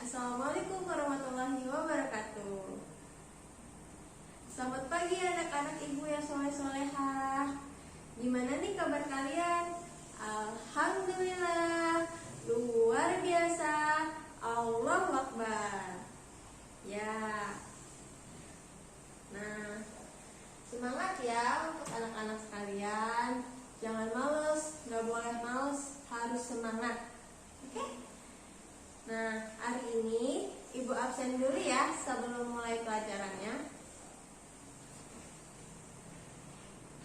Assalamualaikum warahmatullahi wabarakatuh. Selamat pagi anak-anak ibu yang soleh-solehah. Gimana nih kabar kalian? Alhamdulillah, luar biasa. Allahu Akbar. Ya. Nah, semangat ya untuk anak-anak sekalian. Jangan males, gak boleh males, harus semangat. Oke? Nah, hari ini Ibu absen dulu ya sebelum mulai pelajarannya.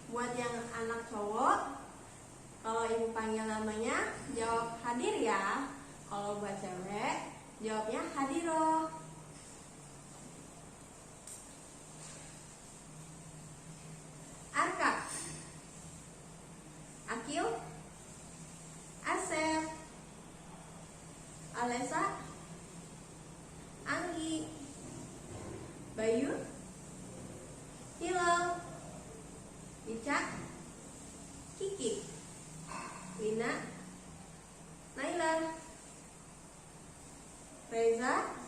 Buat yang anak cowok, kalau Ibu panggil namanya, jawab hadir ya. Kalau buat cewek, jawabnya hadiroh. Arka, Akil, Asep, Alesa, Anggi, Bayu, Hilal, Ica, Kiki, Lina, Naila, Reza,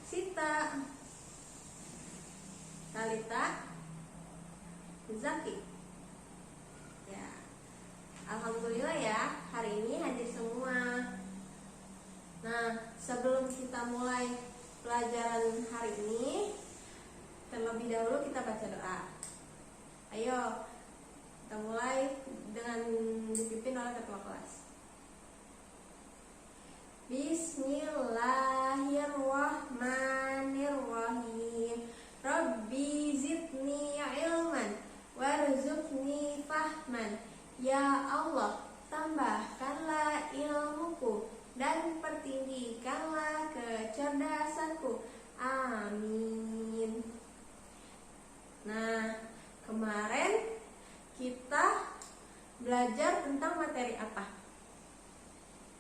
Sita, Talita, Zaki. Ya, alhamdulillah ya, hari ini hadir semua. Nah, sebelum kita mulai pelajaran hari ini, terlebih dahulu kita baca doa. Ayo, kita mulai dengan dipimpin oleh ketua kelas. Bismillahirrahmanirrahim. Rabbi zidni ilman warzuqni fahman. Ya Allah, tambahkanlah ilmuku dan pertinggikanlah kecerdasanku. Amin. Nah, kemarin kita belajar tentang materi apa?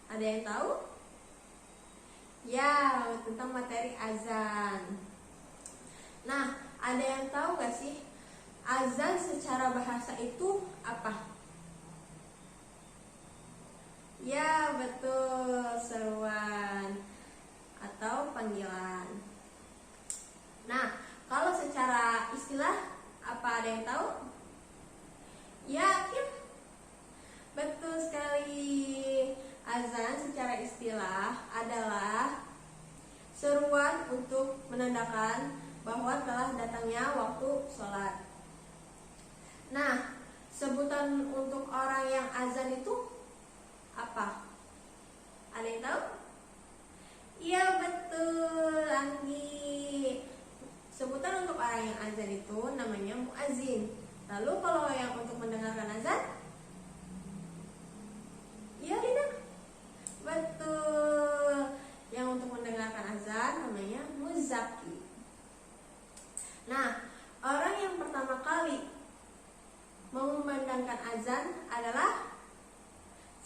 Ada yang tahu? Ya, tentang materi azan. Nah, ada yang tahu gak sih azan secara bahasa itu apa? Ya, betul, seruan atau panggilan. Nah, kalau secara istilah apa, ada yang tahu? Yakin? Betul sekali. Azan secara istilah adalah seruan untuk menandakan bahwa telah datangnya waktu sholat. Nah, sebutan untuk orang yang azan itu apa? Ada yang tahu? Iya, betul, Anggi. Sebutan untuk orang yang azan itu namanya muazin. Lalu kalau yang untuk mendengarkan azan? Iya, Lina. Betul. Yang untuk mendengarkan azan namanya muzaki. Nah, orang yang pertama kali mengumandangkan azan adalah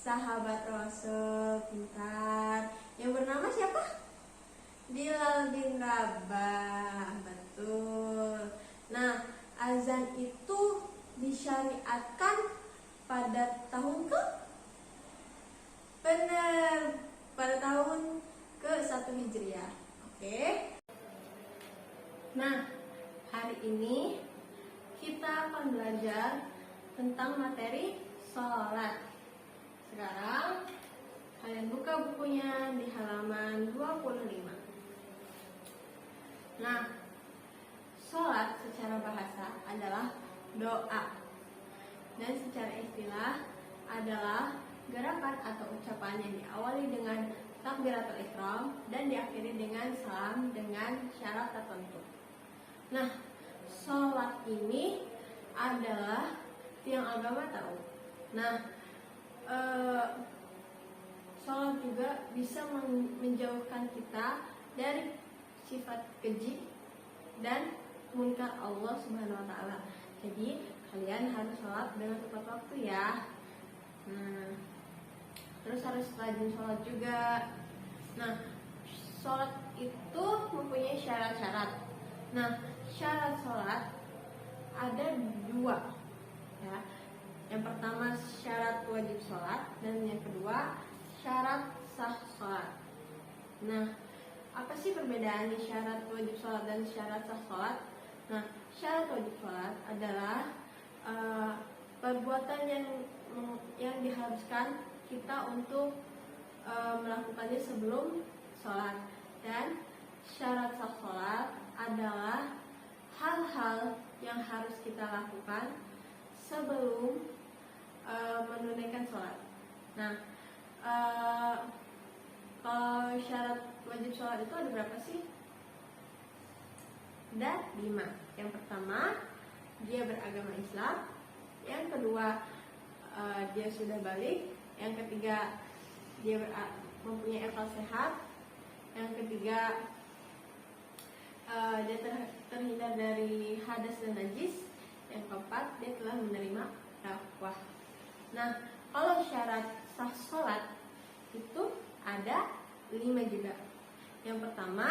sahabat Rasul, pintar, yang bernama siapa? Bilal bin Rabah. Betul. Nah, azan itu disyariatkan pada tahun ke? Benar, pada tahun ke-1 Hijriah. Oke. Nah, hari ini kita akan belajar tentang materi sholat. Sekarang kalian buka bukunya di halaman 25. Nah, sholat secara bahasa adalah doa, dan secara istilah adalah gerakan atau ucapan yang diawali dengan takbiratul ihram dan diakhiri dengan salam dengan syarat tertentu. Nah, sholat ini adalah tiang agama tahu. Nah, sholat juga bisa menjauhkan kita dari sifat keji dan munkar Allah Subhanahu wa taala. Jadi, kalian harus sholat dengan tepat waktu ya. Nah, terus harus rajin sholat juga. Nah, sholat itu mempunyai syarat-syarat. Nah, syarat sholat ada 2 ya. Yang pertama syarat wajib sholat, dan yang kedua syarat sah sholat. Nah, apa sih perbedaannya syarat wajib sholat dan syarat sah sholat? Nah, syarat wajib sholat adalah perbuatan yang diharuskan kita untuk melakukannya sebelum sholat, dan syarat sah sholat adalah hal-hal yang harus kita lakukan sebelum menunaikan sholat. Nah, kalau syarat wajib sholat itu ada berapa sih? Ada 5. Yang pertama, dia beragama Islam. Yang kedua, dia sudah balik. Yang ketiga, dia mempunyai akal sehat. Yang ketiga, dia terhindar dari hadas dan najis. Yang keempat, dia telah menerima dakwah. Nah, kalau syarat sah sholat itu ada 5 juga. Yang pertama,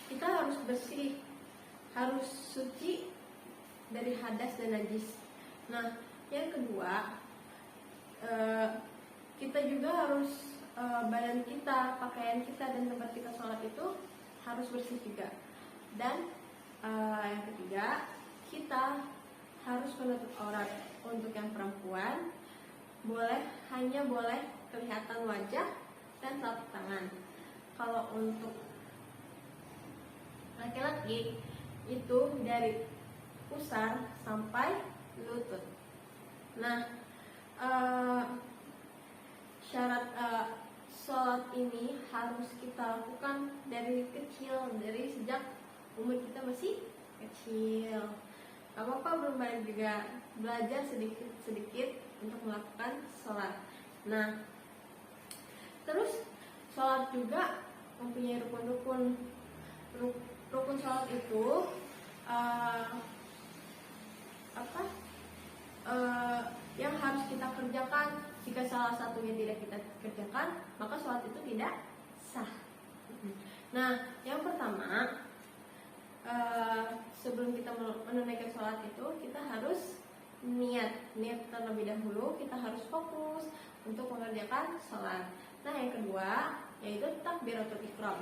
kita harus bersih, harus suci dari hadas dan najis. Nah, yang kedua, kita juga harus badan kita, pakaian kita, dan tempat kita sholat itu harus bersih juga. Dan yang ketiga, kita harus menutup aurat. Untuk yang perempuan hanya boleh kelihatan wajah dan telapak tangan. Kalau untuk laki-laki itu dari pusar sampai lutut. Nah, syarat sholat ini harus kita lakukan dari kecil, dari sejak umur kita masih kecil. Gak apa-apa belum banyak juga, belajar sedikit-sedikit untuk melakukan sholat. Nah, terus sholat juga mempunyai rukun-rukun. Rukun sholat itu yang harus kita kerjakan. Jika salah satunya tidak kita kerjakan, maka sholat itu tidak sah. Nah, yang pertama, sebelum kita menunaikan sholat itu kita harus niat terlebih dahulu. Kita harus fokus untuk mengerjakan sholat. Nah, yang kedua yaitu takbiratul ihram.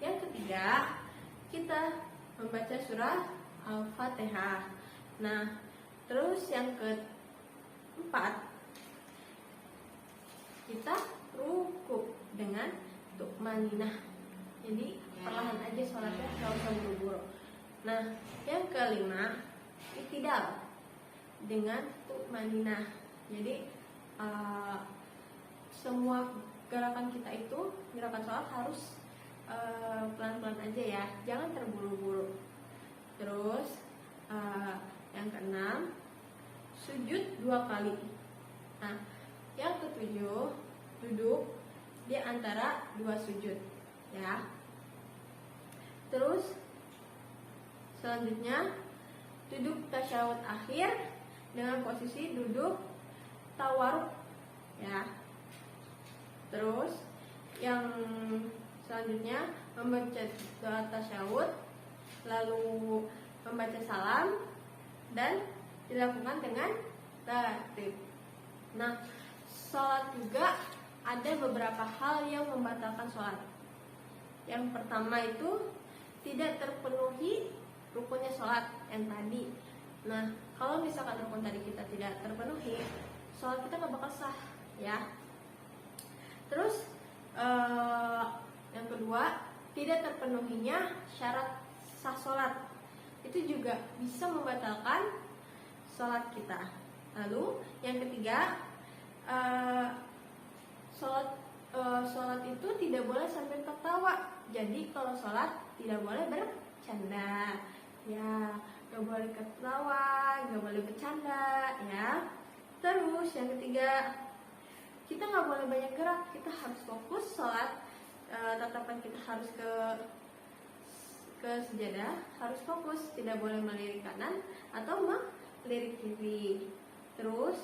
Yang ketiga, kita membaca surah Al-Fatihah. Nah, terus yang keempat, kita ruku dengan tumaninah. Jadi perlahan aja sholatnya, gak usah buru-buru. Nah, yang kelima, i'tidal dengan tumaninah. Jadi semua gerakan kita itu, gerakan sholat harus pelan-pelan aja ya, jangan terburu-buru. Terus yang keenam, sujud 2 kali. Nah, yang ketujuh, duduk di antara 2 sujud ya. Terus selanjutnya, duduk tasyahud akhir dengan posisi duduk tawarruk ya. Terus yang selanjutnya, membaca doa tasyahud, lalu membaca salam, dan dilakukan dengan tertib. Nah, sholat juga ada beberapa hal yang membatalkan sholat. Yang pertama itu tidak terpenuhi rukunnya sholat yang tadi. Nah, kalau misalkan rukun tadi kita tidak terpenuhi, sholat kita gak bakal sah ya. Terus yang kedua, tidak terpenuhinya syarat sah sholat. Itu juga bisa membatalkan sholat kita. Lalu yang ketiga, sholat itu tidak boleh sampai tertawa. Jadi kalau sholat tidak boleh bercanda ya, gak boleh ketawa, gak boleh bercanda ya. Terus yang ketiga, kita gak boleh banyak gerak. Kita harus fokus sholat. Tatapan kita harus ke sejadah, harus fokus, tidak boleh melirik kanan atau melirik kiri. Terus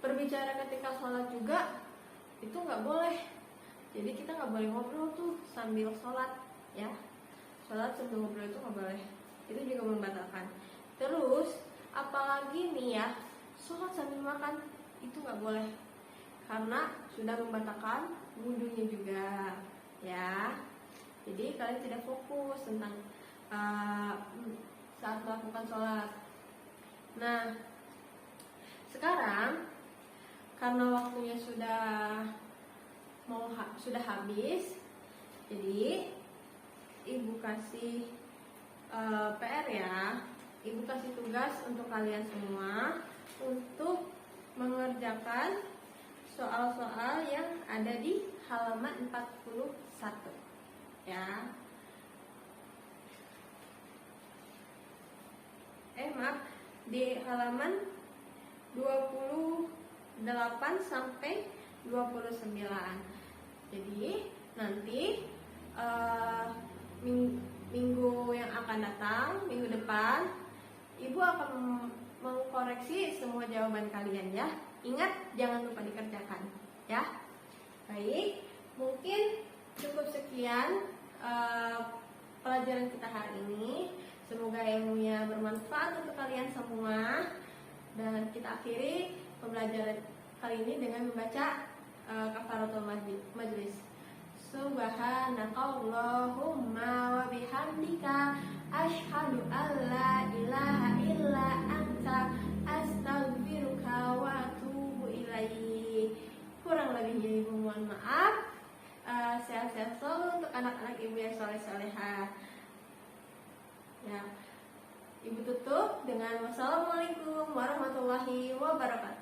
berbicara ketika sholat juga itu nggak boleh. Jadi kita nggak boleh ngobrol tuh sambil sholat ya. Sholat sambil ngobrol itu nggak boleh. Itu juga membatalkan. Terus apalagi nih ya, sholat sambil makan itu nggak boleh. karena sudah membatalkan wudhunya juga ya. Jadi kalian tidak fokus tentang saat melakukan sholat. Nah, sekarang karena waktunya sudah habis, jadi ibu kasih PR ya. Ibu kasih tugas untuk kalian semua untuk mengerjakan soal-soal yang ada di halaman 41 ya. Maaf, di halaman 28 sampai 29. Jadi nanti minggu yang akan datang, minggu depan, Ibu akan mengkoreksi semua jawaban kalian ya. Ingat, jangan lupa dikerjakan ya. Baik, mungkin cukup sekian pelajaran kita hari ini. Semoga ilmunya bermanfaat untuk kalian semua. Dan kita akhiri pembelajaran kali ini dengan membaca kafaratul majlis. Subhanakallahumma wa bihamdika asyhadu an la ilaha illa anta astaghfiruka wa atubu ilaik. Kurang lebihnya Ibu mohon maaf. Sehat-sehat selalu untuk anak-anak Ibu yang soleh-solehah. Ya. Ibu tutup dengan wassalamualaikum warahmatullahi wabarakatuh.